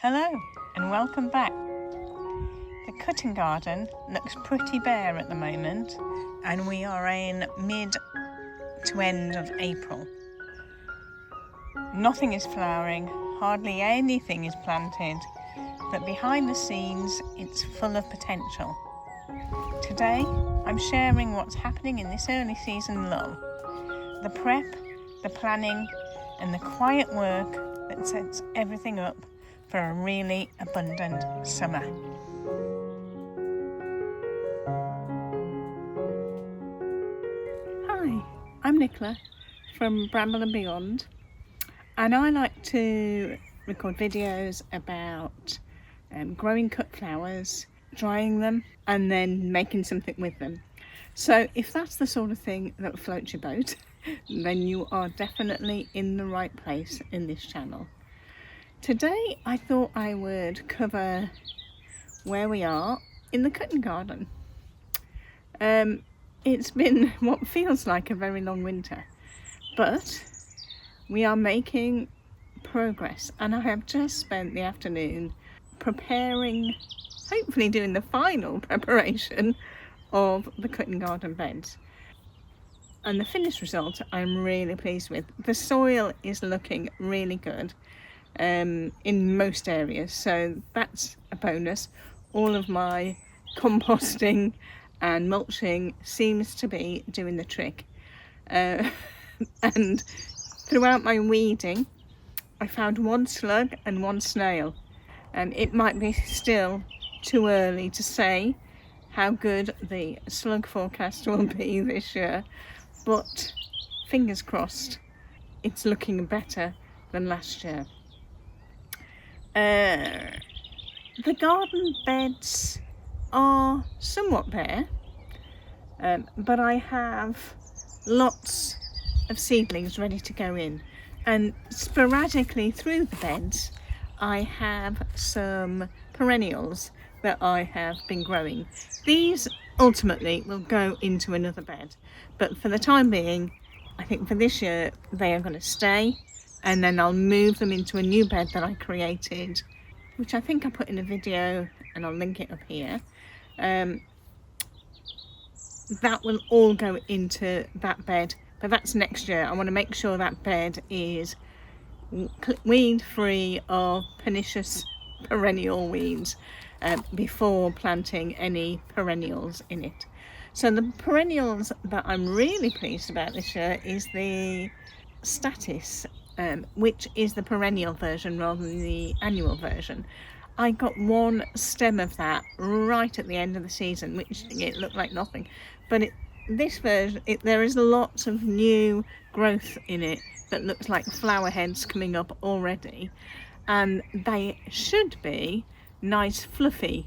Hello and welcome back. The cutting garden looks pretty bare at the moment and we are in mid to end of April. Nothing is flowering, hardly anything is planted, but behind the scenes it's full of potential. Today I'm sharing what's happening in this early season lull, the prep, the planning and the quiet work that sets everything up for a really abundant summer. Hi, I'm Nicola from Bramble and Beyond, and I like to record videos about growing cut flowers, drying them and then making something with them. So if that's the sort of thing that floats your boat, then you are definitely in the right place in this channel. Today I thought I would cover where we are in the cutting garden. It's been what feels like a very long winter, but we are making progress, and I have just spent the afternoon preparing, hopefully doing the final preparation of the cutting garden beds. And the finished result I'm really pleased with. The soil is looking really good in most areas, so that's a bonus. All of my composting and mulching seems to be doing the trick. And throughout my weeding I found one slug and one snail. It might be still too early to say how good the slug forecast will be this year, but fingers crossed it's looking better than last year. The garden beds are somewhat bare, but I have lots of seedlings ready to go in, and sporadically through the beds I have some perennials that I have been growing. These ultimately will go into another bed, but for the time being I think for this year they are going to stay, and then I'll move them into a new bed that I created, which I think I put in a video and I'll link it up here. That will all go into that bed, but that's next year. I want to make sure that bed is weed free of pernicious perennial weeds before planting any perennials in it. So the perennials that I'm really pleased about this year is the statice, which is the perennial version rather than the annual version. I got one stem of that right at the end of the season, which it looked like nothing, but this version, there is lots of new growth in it that looks like flower heads coming up already, and they should be nice fluffy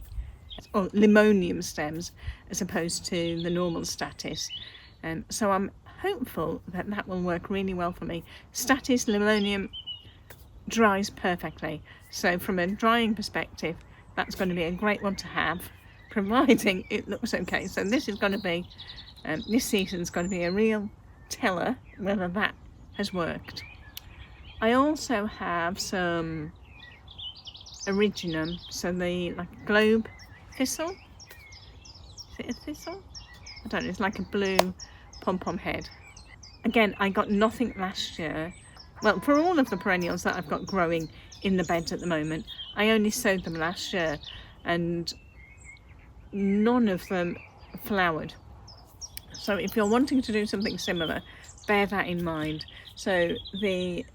or limonium stems as opposed to the normal statice. So I'm hopeful that that will work really well for me. Statice limonium dries perfectly, so from a drying perspective that's going to be a great one to have, providing it looks okay. So this is going to be this season's going to be a real teller whether that has worked. I also have some originum, so the like globe thistle. Is it a thistle? I don't know, it's like a blue pom-pom head. Again, I got nothing last year. Well, for all of the perennials that I've got growing in the beds at the moment, I only sowed them last year and none of them flowered. So if you're wanting to do something similar, bear that in mind. So the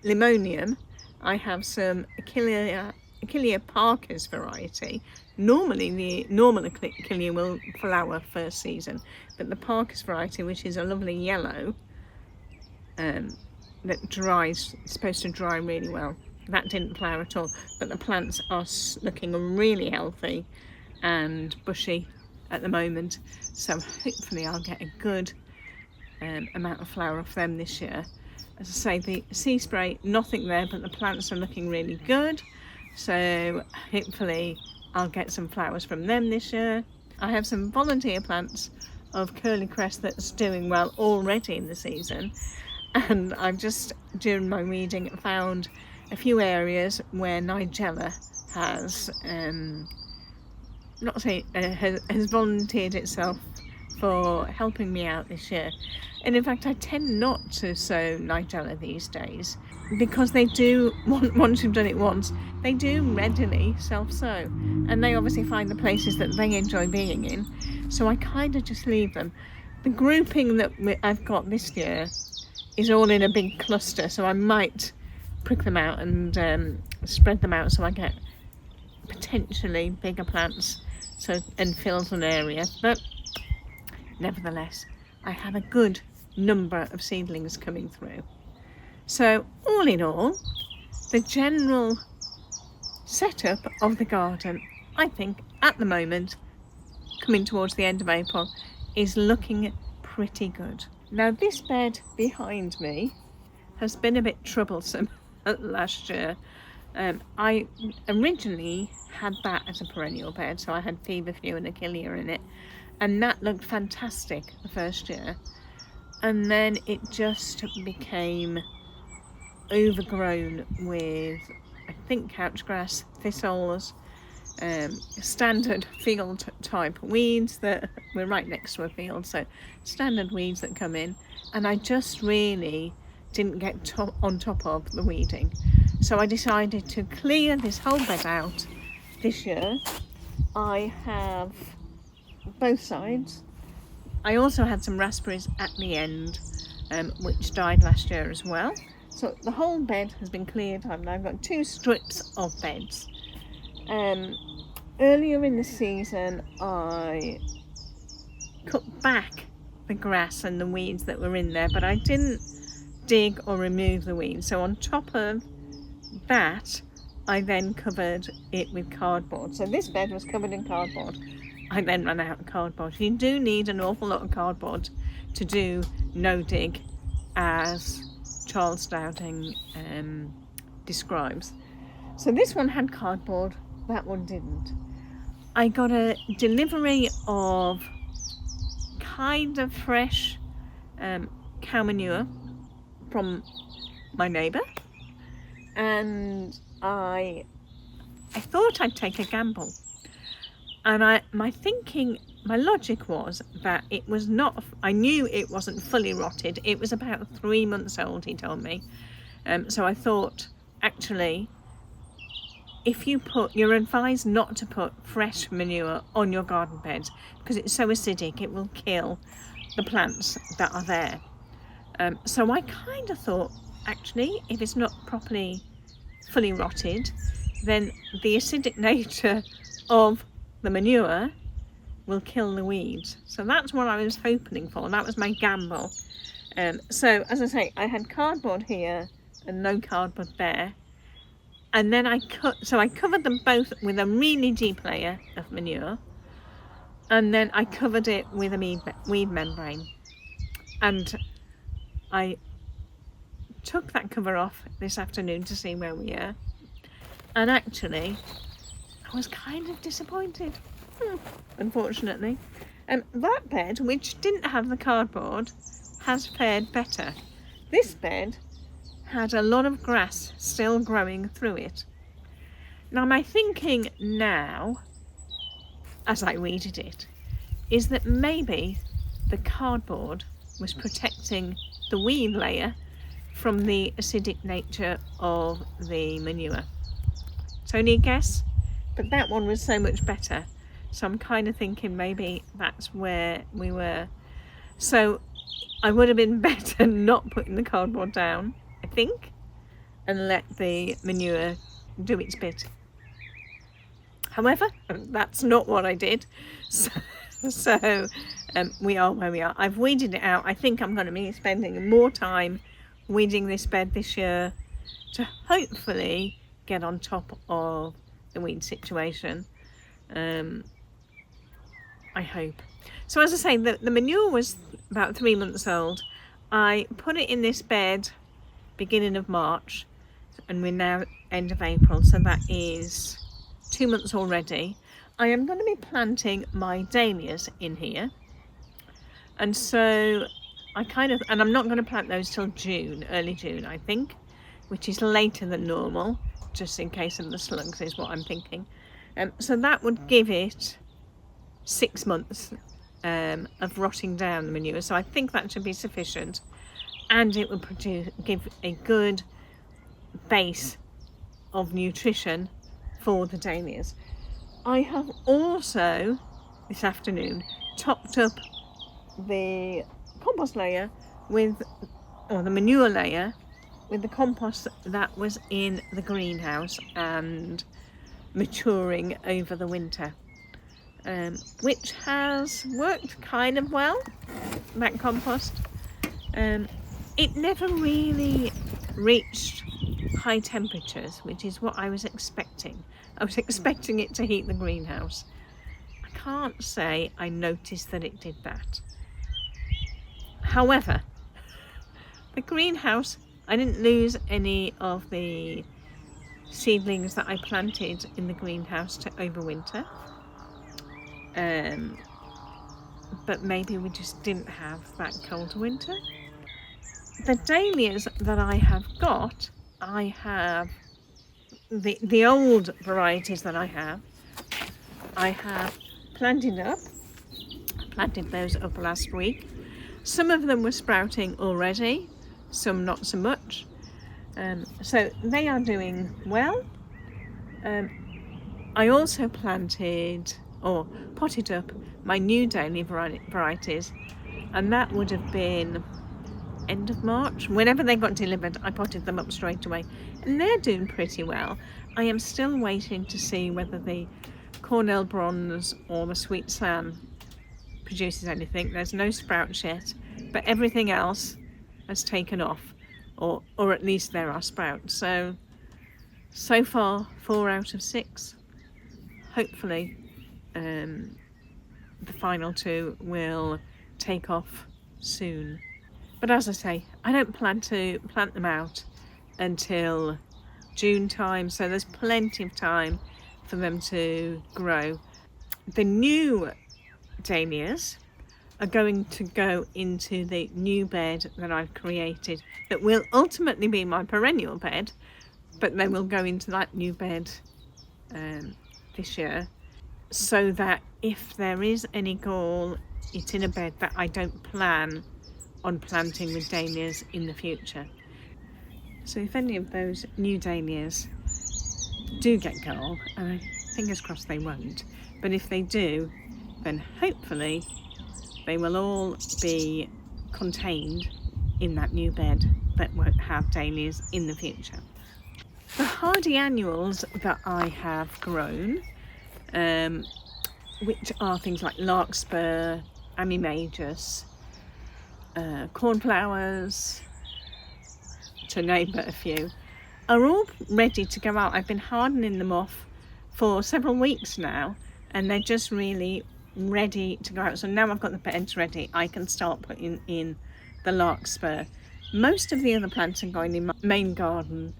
limonium, I have some Achillea Parker's variety. Normally the normal Achillea will flower first season, but the Parker's variety, which is a lovely yellow, that dries, it's supposed to dry really well, that didn't flower at all, but the plants are looking really healthy and bushy at the moment, so hopefully I'll get a good amount of flower off them this year. As I say, the sea spray, nothing there, but the plants are looking really good, so hopefully I'll get some flowers from them this year. I have some volunteer plants of curly crest that's doing well already in the season, and I've just during my weeding found a few areas where Nigella has has volunteered itself for helping me out this year. And in fact, I tend not to sow Nigella these days because they do, once you've done it once, they do readily self-sow, and they obviously find the places that they enjoy being in, so I kind of just leave them. The grouping that I've got this year is all in a big cluster, so I might prick them out and spread them out so I get potentially bigger plants and fills an area. But nevertheless, I have a good number of seedlings coming through. So all in all, the general setup of the garden, I think at the moment, coming towards the end of April, is looking pretty good. Now this bed behind me has been a bit troublesome last year. I originally had that as a perennial bed, so I had feverfew and achillea in it, and that looked fantastic the first year, and then it just became overgrown with, I think, couchgrass, thistles, standard field type weeds that we're right next to a field, so standard weeds that come in, and I just really didn't get on top of the weeding. So I decided to clear this whole bed out this year. I have both sides. I also had some raspberries at the end, which died last year as well. So the whole bed has been cleared. I've now got 2 strips of beds. Earlier in the season, I cut back the grass and the weeds that were in there, but I didn't dig or remove the weeds. So on top of that, I then covered it with cardboard. So this bed was covered in cardboard. I then ran out of cardboard. You do need an awful lot of cardboard to do no dig, as Charles Dowding describes. So this one had cardboard, that one didn't. I got a delivery of kind of fresh cow manure from my neighbour, and I thought I'd take a gamble, and my logic was that it was not, I knew it wasn't fully rotted, it was about 3 months old, he told me. So I thought, actually, you're advised not to put fresh manure on your garden beds because it's so acidic, it will kill the plants that are there. So I kind of thought, actually, if it's not properly fully rotted, then the acidic nature of the manure will kill the weeds. So that's what I was hoping for. That was my gamble. So as I say, I had cardboard here and no cardboard there, and then I covered them both with a really deep layer of manure, and then I covered it with a weed membrane, and I took that cover off this afternoon to see where we are, and actually I was kind of disappointed, unfortunately. That bed, which didn't have the cardboard, has fared better. This bed had a lot of grass still growing through it. Now my thinking now, as I weeded it, is that maybe the cardboard was protecting the weed layer from the acidic nature of the manure. It's only a guess, but that one was so much better. So I'm kind of thinking maybe that's where we were. So I would have been better not putting the cardboard down, I think, and let the manure do its bit. However, that's not what I did. So we are where we are. I've weeded it out. I think I'm going to be spending more time weeding this bed this year to hopefully get on top of the weed situation. I hope. So as I say, the manure was about 3 months old. I put it in this bed beginning of March, and we're now end of April, so that is 2 months already. I am going to be planting my dahlias in here, and so and I'm not going to plant those till June, early June, I think. which is later than normal, just in case of the slugs is what I'm thinking. So that would give it 6 months of rotting down the manure, so I think that should be sufficient, and it would give a good base of nutrition for the dahlias. I have also this afternoon topped up the compost layer with, or the manure layer, with the compost that was in the greenhouse and maturing over the winter, which has worked kind of well, that compost. It never really reached high temperatures, which is what I was expecting. I was expecting it to heat the greenhouse. I can't say I noticed that it did that. However, the greenhouse, I didn't lose any of the seedlings that I planted in the greenhouse to overwinter. But maybe we just didn't have that cold winter. The dahlias that I have got, I have the old varieties that I have planted up. I planted those up last week. Some of them were sprouting already, some not so much. So they are doing well. I also planted or potted up my new dahlia varieties, and that would have been end of March. Whenever they got delivered, I potted them up straight away, and they're doing pretty well. I am still waiting to see whether the Cornell Bronze or the Sweet Sam produces anything. There's no sprouts yet, but everything else has taken off, or at least there are sprouts. So far 4 out of 6. Hopefully the final 2 will take off soon. But as I say, I don't plan to plant them out until June time, so there's plenty of time for them to grow. The new dahlias are going to go into the new bed that I've created, that will ultimately be my perennial bed, but they will go into that new bed this year, so that if there is any gall, it's in a bed that I don't plan on planting with dahlias in the future. So if any of those new dahlias do get gall, and fingers crossed they won't, but if they do, then hopefully they will all be contained in that new bed that won't have dahlias in the future. The hardy annuals that I have grown, which are things like larkspur, amimajus, cornflowers, to name but a few, are all ready to go out. I've been hardening them off for several weeks now, and they're just really ready to go out. So now I've got the beds ready, I can start putting in the larkspur. Most of the other plants are going in my main garden,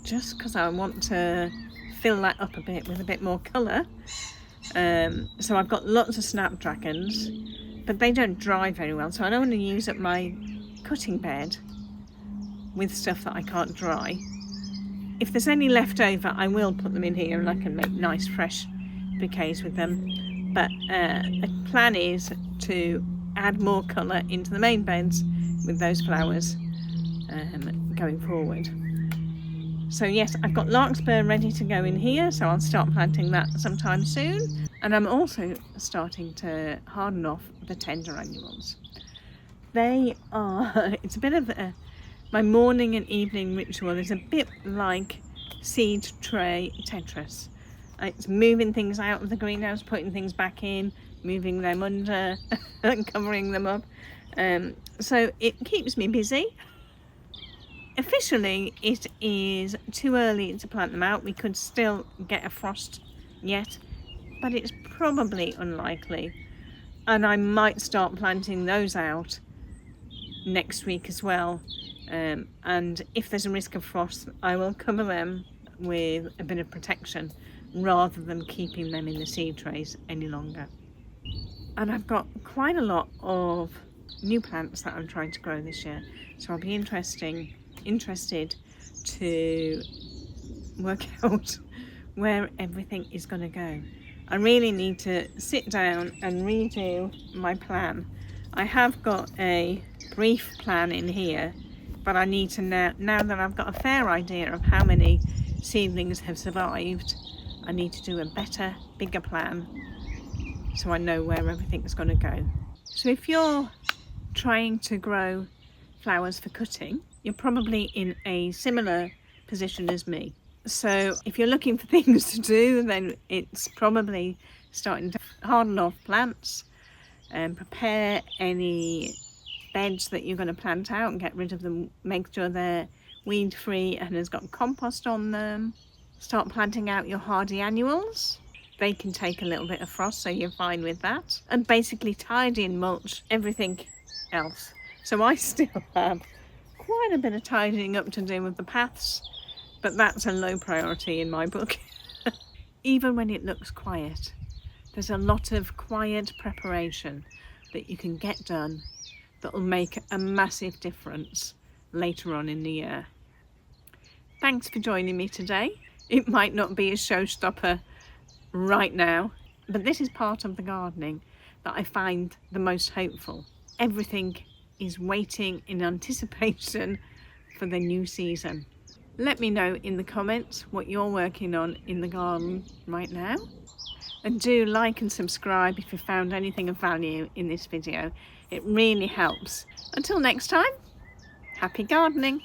just because I want to fill that up a bit with a bit more colour. So I've got lots of snapdragons, but they don't dry very well, so I don't want to use up my cutting bed with stuff that I can't dry. If there's any left over, I will put them in here and I can make nice fresh bouquets with them. But the plan is to add more colour into the main beds with those flowers going forward. So yes, I've got larkspur ready to go in here, so I'll start planting that sometime soon. And I'm also starting to harden off the tender annuals. They are, it's a bit of my morning and evening ritual is a bit like seed tray Tetris. It's moving things out of the greenhouse, putting things back in, moving them under and covering them up. So it keeps me busy. Officially, it is too early to plant them out. We could still get a frost yet, but it's probably unlikely. And I might start planting those out next week as well. And if there's a risk of frost, I will cover them with a bit of protection rather than keeping them in the seed trays any longer. And I've got quite a lot of new plants that I'm trying to grow this year, so I'll be interested to work out where everything is going to go. I really need to sit down and redo my plan. I have got a brief plan in here, but I need to now that I've got a fair idea of how many seedlings have survived, I need to do a better, bigger plan so I know where everything's going to go. So if you're trying to grow flowers for cutting, you're probably in a similar position as me. So if you're looking for things to do, then it's probably starting to harden off plants and prepare any beds that you're going to plant out and get rid of them. Make sure they're weed free and has got compost on them. Start planting out your hardy annuals. They can take a little bit of frost, so you're fine with that. And basically tidy and mulch everything else. So I still have quite a bit of tidying up to do with the paths, but that's a low priority in my book. Even when it looks quiet, there's a lot of quiet preparation that you can get done that will make a massive difference later on in the year. Thanks for joining me today. It might not be a showstopper right now, but this is part of the gardening that I find the most hopeful. Everything is waiting in anticipation for the new season. Let me know in the comments what you're working on in the garden right now, and do like and subscribe if you found anything of value in this video. It really helps. Until next time, happy gardening.